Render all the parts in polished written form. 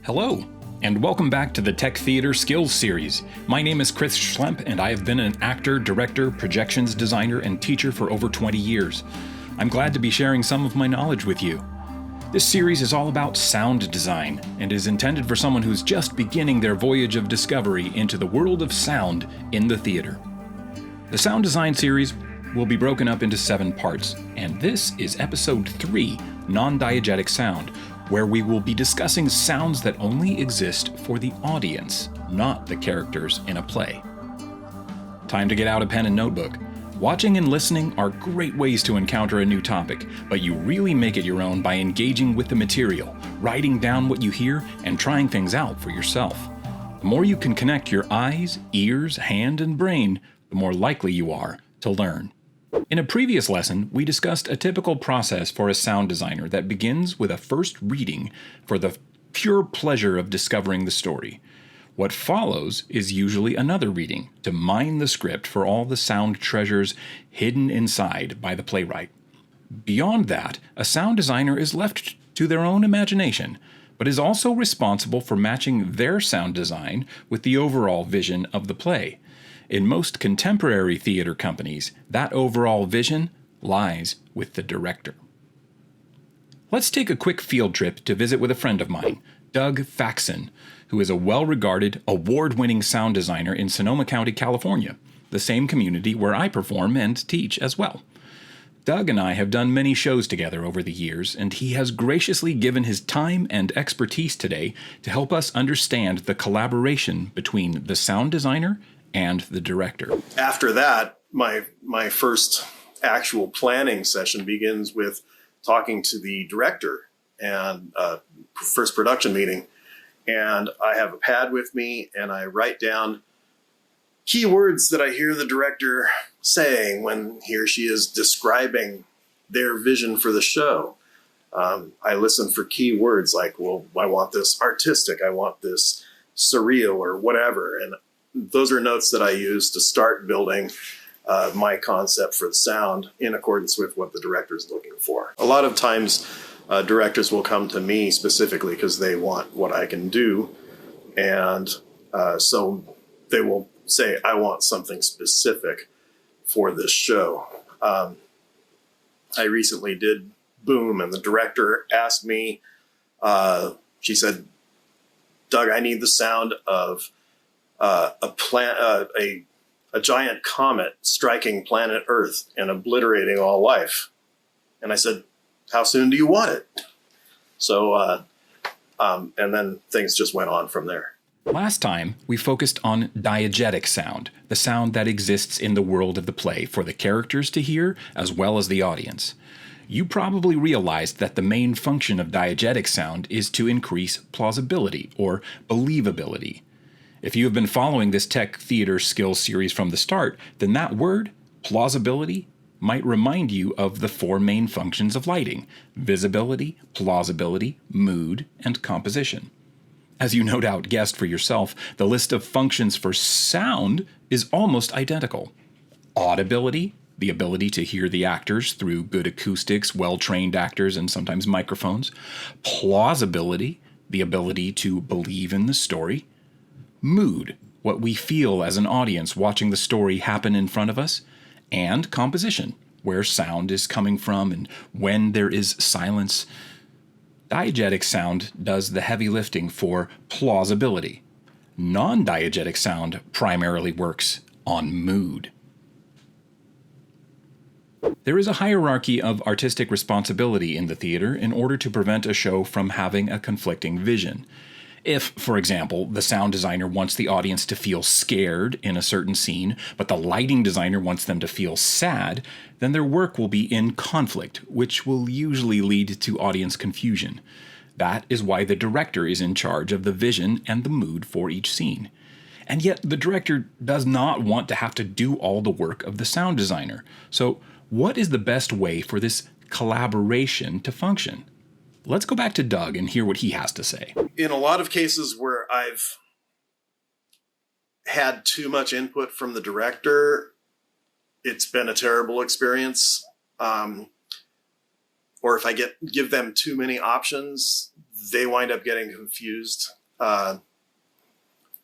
Hello, and welcome back to the Tech Theater Skills Series. My name is Chris Schlemp, and I have been an actor, director, projections designer, and teacher for over 20 years. I'm glad to be sharing some of my knowledge with you. This series is all about sound design, and is intended for someone who's just beginning their voyage of discovery into the world of sound in the theater. The sound design series will be broken up into 7 parts, and this is episode 3, Non-Diegetic Sound, where we will be discussing sounds that only exist for the audience, not the characters in a play. Time to get out a pen and notebook. Watching and listening are great ways to encounter a new topic, but you really make it your own by engaging with the material, writing down what you hear, and trying things out for yourself. The more you can connect your eyes, ears, hand, and brain, the more likely you are to learn. In a previous lesson, we discussed a typical process for a sound designer that begins with a first reading for the pure pleasure of discovering the story. What follows is usually another reading to mine the script for all the sound treasures hidden inside by the playwright. Beyond that, a sound designer is left to their own imagination, but is also responsible for matching their sound design with the overall vision of the play. In most contemporary theater companies, that overall vision lies with the director. Let's take a quick field trip to visit with a friend of mine, Doug Faxon, who is a well-regarded, award-winning sound designer in Sonoma County, California, the same community where I perform and teach as well. Doug and I have done many shows together over the years, and he has graciously given his time and expertise today to help us understand the collaboration between the sound designer and the director. After that, my first actual planning session begins with talking to the director and first production meeting. And I have a pad with me and I write down keywords that I hear the director saying when he or she is describing their vision for the show. I listen for keywords like, well, I want this artistic, I want this surreal or whatever. And those are notes that I use to start building my concept for the sound in accordance with what the director is looking for. A lot of times directors will come to me specifically because they want what I can do. And so they will say, I want something specific for this show. I recently did Boom, and the director asked me, she said, Doug, I need the sound of a giant comet striking planet Earth and obliterating all life. And I said, how soon do you want it? So, and then things just went on from there. Last time, we focused on diegetic sound, the sound that exists in the world of the play for the characters to hear as well as the audience. You probably realized that the main function of diegetic sound is to increase plausibility or believability. If you have been following this Tech Theater Skills series from the start, then that word, plausibility, might remind you of the 4 main functions of lighting: visibility, plausibility, mood, and composition. As you no doubt guessed for yourself, the list of functions for sound is almost identical. Audibility, the ability to hear the actors through good acoustics, well-trained actors, and sometimes microphones. Plausibility, the ability to believe in the story. Mood, what we feel as an audience watching the story happen in front of us. And composition, where sound is coming from and when there is silence. Diegetic sound does the heavy lifting for plausibility. Non-diegetic sound primarily works on mood. There is a hierarchy of artistic responsibility in the theater in order to prevent a show from having a conflicting vision. If, for example, the sound designer wants the audience to feel scared in a certain scene, but the lighting designer wants them to feel sad, then their work will be in conflict, which will usually lead to audience confusion. That is why the director is in charge of the vision and the mood for each scene. And yet, the director does not want to have to do all the work of the sound designer. So, what is the best way for this collaboration to function? Let's go back to Doug and hear what he has to say. In a lot of cases where I've had too much input from the director, it's been a terrible experience. Or if I give them too many options, they wind up getting confused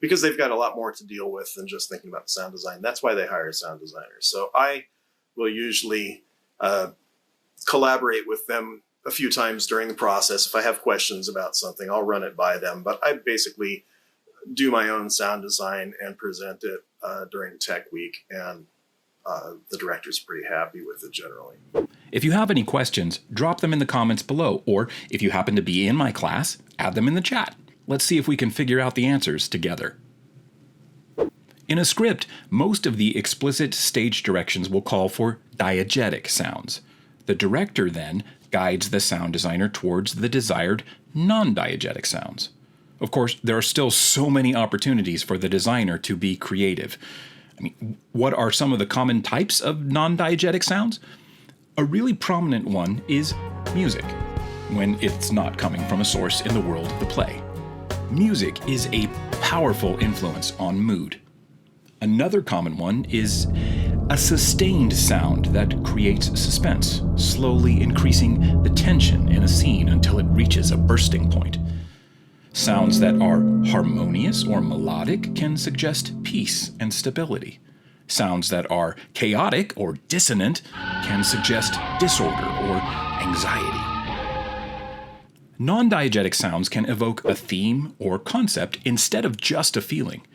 because they've got a lot more to deal with than just thinking about sound design. That's why they hire sound designers. So I will usually collaborate with them a few times during the process. If I have questions about something, I'll run it by them. But I basically do my own sound design and present it during Tech Week, and the director's pretty happy with it generally. If you have any questions, drop them in the comments below, or if you happen to be in my class, add them in the chat. Let's see if we can figure out the answers together. In a script, most of the explicit stage directions will call for diegetic sounds. The director then guides the sound designer towards the desired non-diegetic sounds. Of course, there are still so many opportunities for the designer to be creative. I mean, what are some of the common types of non-diegetic sounds? A really prominent one is music, when it's not coming from a source in the world of the play. Music is a powerful influence on mood. Another common one is a sustained sound that creates suspense, slowly increasing the tension in a scene until it reaches a bursting point. Sounds that are harmonious or melodic can suggest peace and stability. Sounds that are chaotic or dissonant can suggest disorder or anxiety. Non-diegetic sounds can evoke a theme or concept instead of just a feeling.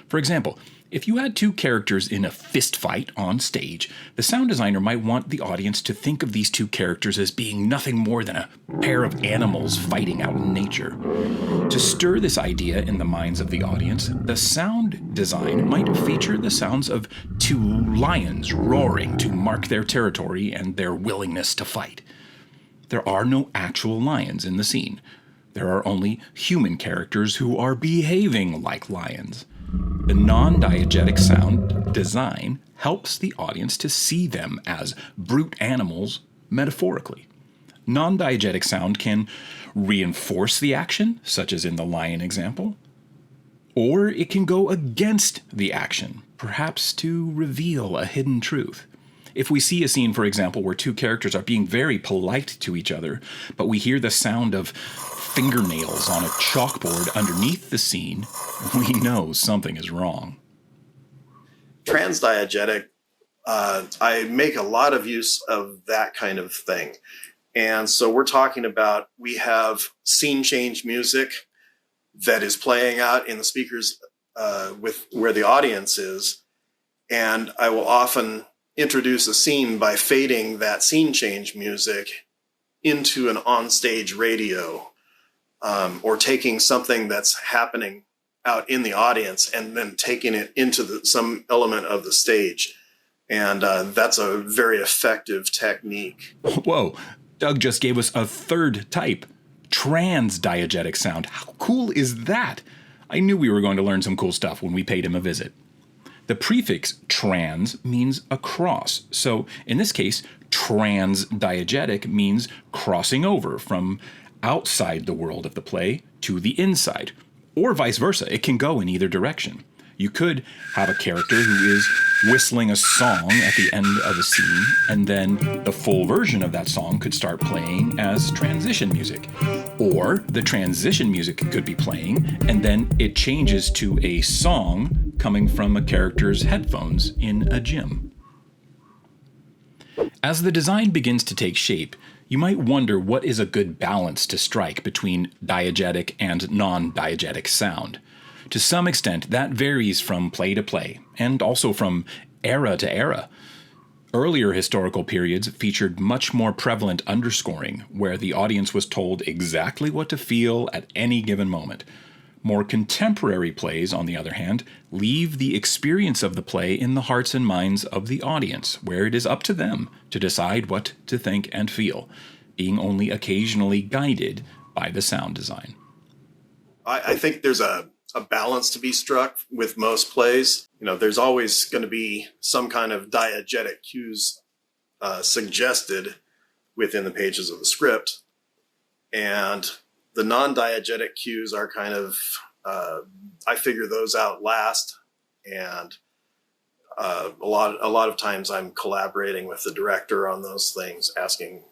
For example, if you had two characters in a fist fight on stage, the sound designer might want the audience to think of these two characters as being nothing more than a pair of animals fighting out in nature. To stir this idea in the minds of the audience, the sound design might feature the sounds of two lions roaring to mark their territory and their willingness to fight. There are no actual lions in the scene. There are only human characters who are behaving like lions. The non-diegetic sound design helps the audience to see them as brute animals metaphorically. Non-diegetic sound can reinforce the action, such as in the lion example, or it can go against the action, perhaps to reveal a hidden truth. If we see a scene, for example, where two characters are being very polite to each other, but we hear the sound of fingernails on a chalkboard underneath the scene, we know something is wrong. Trans-Diegetic, I make a lot of use of that kind of thing. And so we're talking about, we have scene change music that is playing out in the speakers with where the audience is. And I will often introduce a scene by fading that scene change music into an onstage radio, or taking something that's happening out in the audience and then taking it into some element of the stage. And that's a very effective technique. Whoa, Doug just gave us a third type, trans-diegetic sound. How cool is that? I knew we were going to learn some cool stuff when we paid him a visit. The prefix trans means across. So in this case, trans-diegetic means crossing over from outside the world of the play to the inside, or vice versa. It can go in either direction. You could have a character who is whistling a song at the end of a scene, and then the full version of that song could start playing as transition music. Or the transition music could be playing, and then it changes to a song coming from a character's headphones in a gym. As the design begins to take shape, you might wonder what is a good balance to strike between diegetic and non-diegetic sound. To some extent, that varies from play to play, and also from era to era. Earlier historical periods featured much more prevalent underscoring, where the audience was told exactly what to feel at any given moment. More contemporary plays, on the other hand, leave the experience of the play in the hearts and minds of the audience, where it is up to them to decide what to think and feel, being only occasionally guided by the sound design. I think there's a balance to be struck with most plays. You know, there's always going to be some kind of diegetic cues suggested within the pages of the script. And the non-diegetic cues are kind of, I figure those out last. And a lot of times I'm collaborating with the director on those things, asking,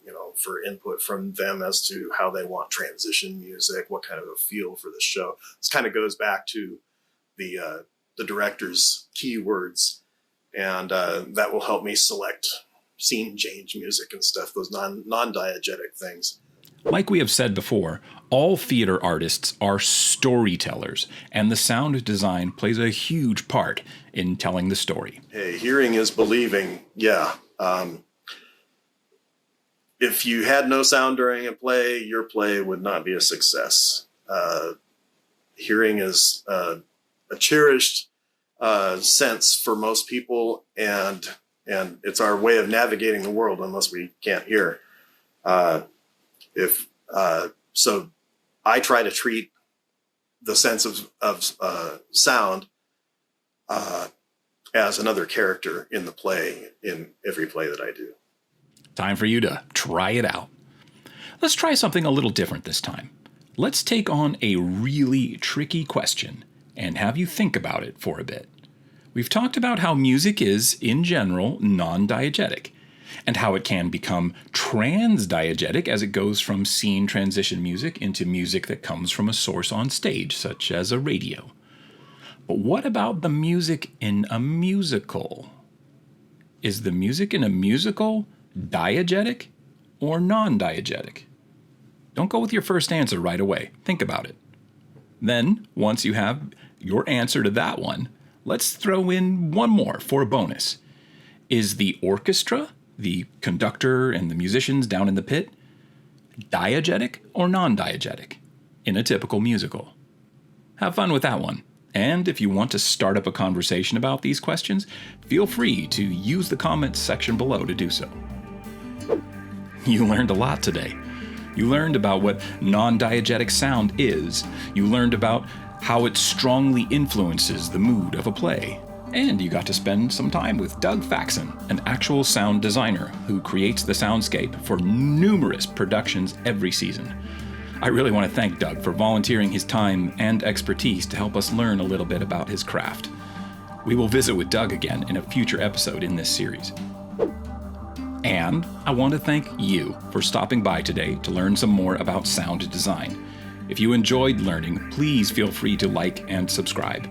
for input from them as to how they want transition music, what kind of a feel for the show. This kind of goes back to the director's keywords, and that will help me select scene change music and stuff, those non-diegetic things. Like we have said before, all theater artists are storytellers, and the sound design plays a huge part in telling the story. Hey, hearing is believing. Yeah. If you had no sound during a play, your play would not be a success. Hearing is a cherished sense for most people, and it's our way of navigating the world unless we can't hear. So I try to treat the sense of sound as another character in the play, in every play that I do. Time for you to try it out. Let's try something a little different this time. Let's take on a really tricky question and have you think about it for a bit. We've talked about how music is, in general, non-diegetic, and how it can become trans-diegetic as it goes from scene transition music into music that comes from a source on stage, such as a radio. But what about the music in a musical? Is the music in a musical diegetic or non-diegetic? Don't go with your first answer right away. Think about it. Then, once you have your answer to that one, let's throw in one more for a bonus. Is the orchestra, the conductor and the musicians down in the pit, diegetic or non-diegetic in a typical musical? Have fun with that one. And if you want to start up a conversation about these questions, feel free to use the comments section below to do so. You learned a lot today. You learned about what non-diegetic sound is. You learned about how it strongly influences the mood of a play. And you got to spend some time with Doug Faxon, an actual sound designer who creates the soundscape for numerous productions every season. I really want to thank Doug for volunteering his time and expertise to help us learn a little bit about his craft. We will visit with Doug again in a future episode in this series. And I want to thank you for stopping by today to learn some more about sound design. If you enjoyed learning, please feel free to like and subscribe.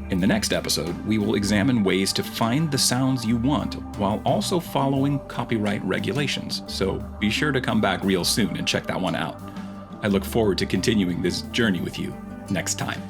In the next episode, we will examine ways to find the sounds you want while also following copyright regulations, so be sure to come back real soon and check that one out. I look forward to continuing this journey with you next time.